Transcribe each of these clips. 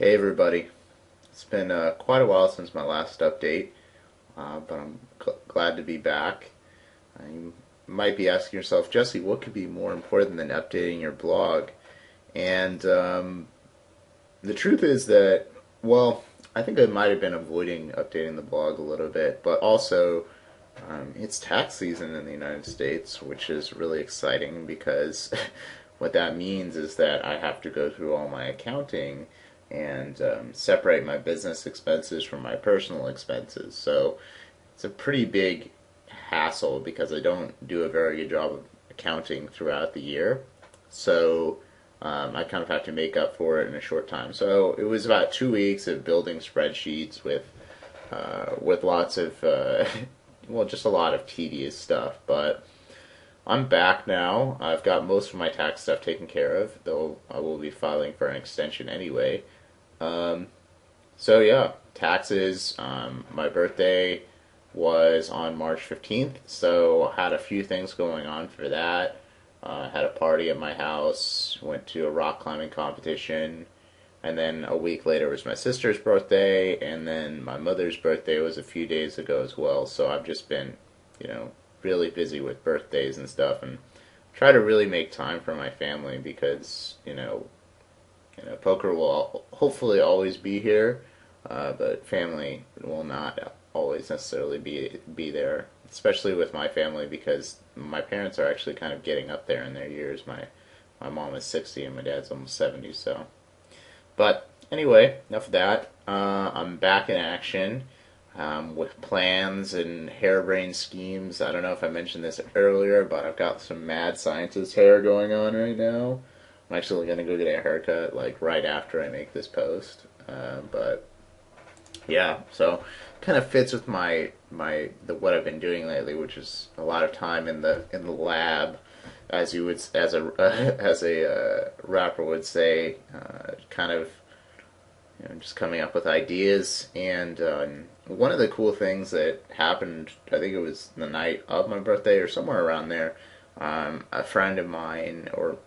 Hey everybody. It's been quite a while since my last update, but I'm glad to be back. You might be asking yourself, Jesse, what could be more important than updating your blog? And the truth is that, well, I think I might have been avoiding updating the blog a little bit, but also it's tax season in the United States, which is really exciting because what that means is that I have to go through all my accounting and separate my business expenses from my personal expenses. So it's a pretty big hassle because I don't do a very good job of accounting throughout the year. So I kind of have to make up for it in a short time. So it was about 2 weeks of building spreadsheets with lots of well, just a lot of tedious stuff. But I'm back now. I've got most of my tax stuff taken care of, though I will be filing for an extension anyway. Um, so yeah, taxes. My birthday was on March 15th, so I had a few things going on for that. Had a party at my house, went to a rock climbing competition, and then a week later was my sister's birthday, and then my mother's birthday was a few days ago as well. So I've just been, you know, really busy with birthdays and stuff, and try to really make time for my family because poker will hopefully always be here, but family will not always necessarily be there. Especially with my family because my parents are actually kind of getting up there in their years. My mom is 60 and my dad's almost 70. So, but anyway, enough of that. I'm back in action. With plans and harebrained schemes. I don't know if I mentioned this earlier, but I've got some mad scientist hair going on right now. I'm actually going to go get a haircut like right after I make this post. But yeah, so kind of fits with what I've been doing lately, which is a lot of time in the lab, as you would as a as a rapper would say, kind of just coming up with ideas. And one of the cool things that happened, I think it was the night of my birthday or somewhere around there, a friend of mine or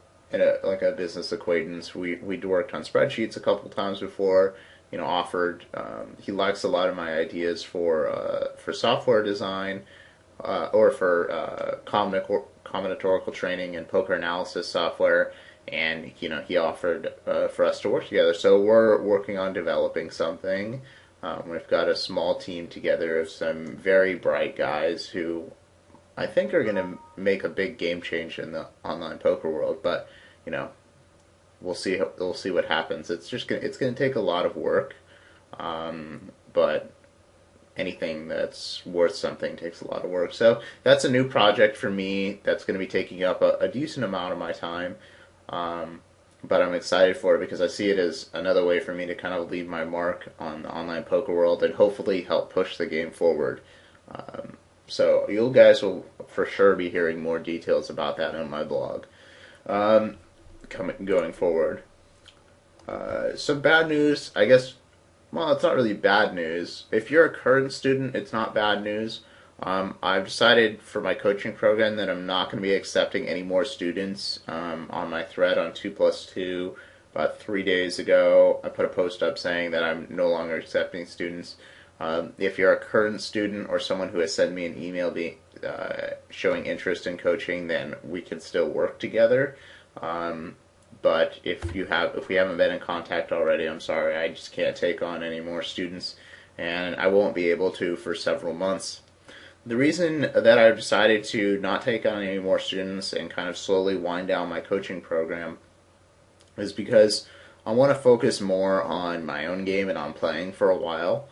like a business acquaintance, we'd worked on spreadsheets a couple times before. Offered. He likes a lot of my ideas for software design or for combinatorial training and poker analysis software, and he offered for us to work together. So we're working on developing something. We've got a small team together of some very bright guys who I think are going to make a big game change in the online poker world. But you know, we'll see. We'll see what happens. It's gonna take a lot of work, but anything that's worth something takes a lot of work. So that's a new project for me. That's going to be taking up a decent amount of my time. But I'm excited for it because I see it as another way for me to kind of leave my mark on the online poker world and hopefully help push the game forward. So you guys will for sure be hearing more details about that on my blog. Going forward. Some bad news, I guess. Well, it's not really bad news. If you're a current student, it's not bad news. I've decided for my coaching program that I'm not going to be accepting any more students. On my thread on 2+2, about 3 days ago, I put a post up saying that I'm no longer accepting students. If you're a current student or someone who has sent me an email showing interest in coaching, then we can still work together. But if we haven't been in contact already, I'm sorry, I just can't take on any more students, and I won't be able to for several months. The reason that I've decided to not take on any more students and kind of slowly wind down my coaching program is because I want to focus more on my own game and on playing for a while.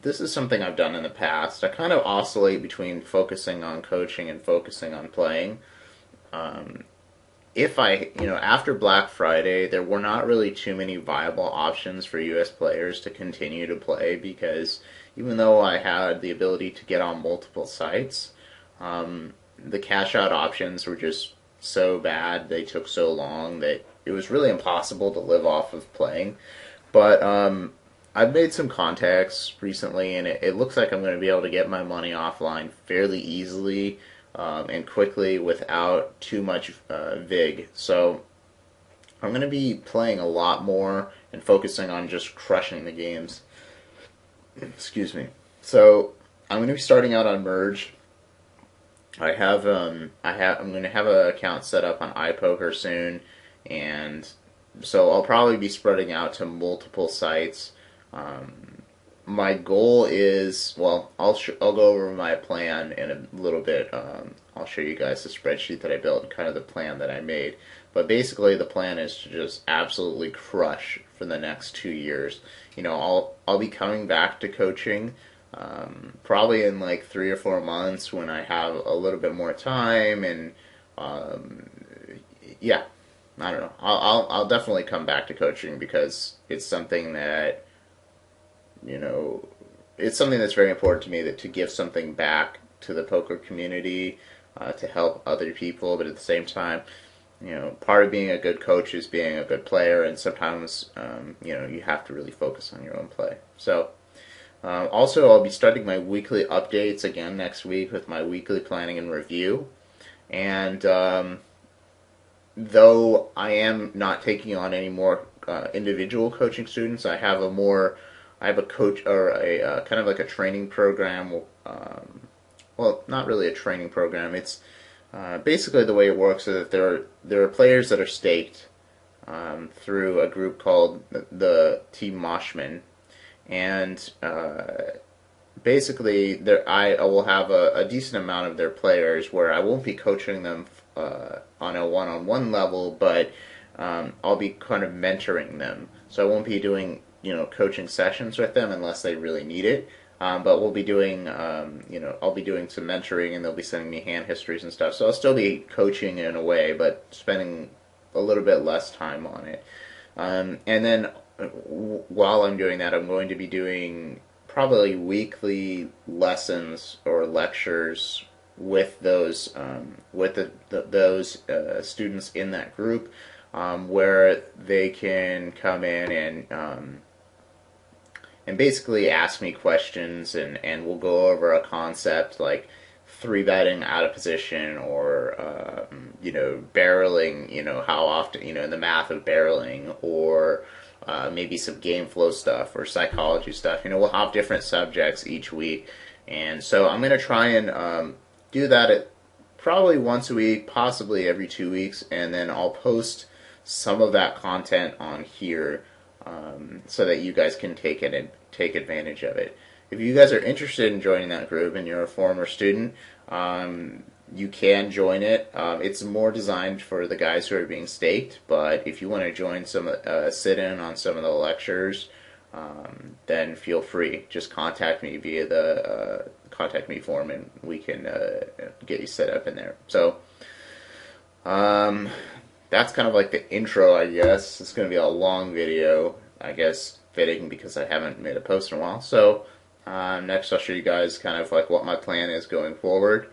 This is something I've done in the past. I kind of oscillate between focusing on coaching and focusing on playing. After Black Friday, there were not really too many viable options for U.S. players to continue to play because even though I had the ability to get on multiple sites, the cash out options were just so bad, they took so long that it was really impossible to live off of playing. But I've made some contacts recently, and it looks like I'm going to be able to get my money offline fairly easily and quickly without too much vig. So I'm going to be playing a lot more and focusing on just crushing the games. Excuse me. So I'm going to be starting out on Merge. I'm going to have an account set up on iPoker soon, and so I'll probably be spreading out to multiple sites. My goal is, well, I'll go over my plan in a little bit. I'll show you guys the spreadsheet that I built and kind of the plan that I made. But basically, the plan is to just absolutely crush for the next 2 years. I'll be coming back to coaching probably in like 3 or 4 months when I have a little bit more time, and yeah, I don't know. I'll definitely come back to coaching because it's something that it's something that's very important to me, that to give something back to the poker community, to help other people, but at the same time, part of being a good coach is being a good player, and sometimes, you have to really focus on your own play. So, also, I'll be starting my weekly updates again next week with my weekly planning and review. And though I am not taking on any more individual coaching students, I have a coach, or a kind of like a training program. Well, not really a training program. It's basically the way it works is that there are players that are staked through a group called the Team Moshman. And basically, I will have a decent amount of their players where I won't be coaching them on a one-on-one level, but I'll be kind of mentoring them. So I won't be doing coaching sessions with them unless they really need it. But we'll be doing I'll be doing some mentoring, and they'll be sending me hand histories and stuff. So I'll still be coaching in a way, but spending a little bit less time on it. And then while I'm doing that, I'm going to be doing probably weekly lessons or lectures with those students in that group, where they can come in and basically ask me questions, and we'll go over a concept like three betting out of position, or barreling, how often, in the math of barreling, or maybe some game flow stuff or psychology stuff. We'll have different subjects each week, and so I'm going to try and do that at probably once a week, possibly every 2 weeks, and then I'll post some of that content on here, so that you guys can take it and take advantage of it. If you guys are interested in joining that group and you're a former student, you can join it. It's more designed for the guys who are being staked, but if you want to join sit in on some of the lectures, then feel free. Just contact me via the contact me form, and we can get you set up in there. So that's kind of like the intro, I guess. It's going to be a long video, I guess, fitting because I haven't made a post in a while. So next I'll show you guys kind of like what my plan is going forward.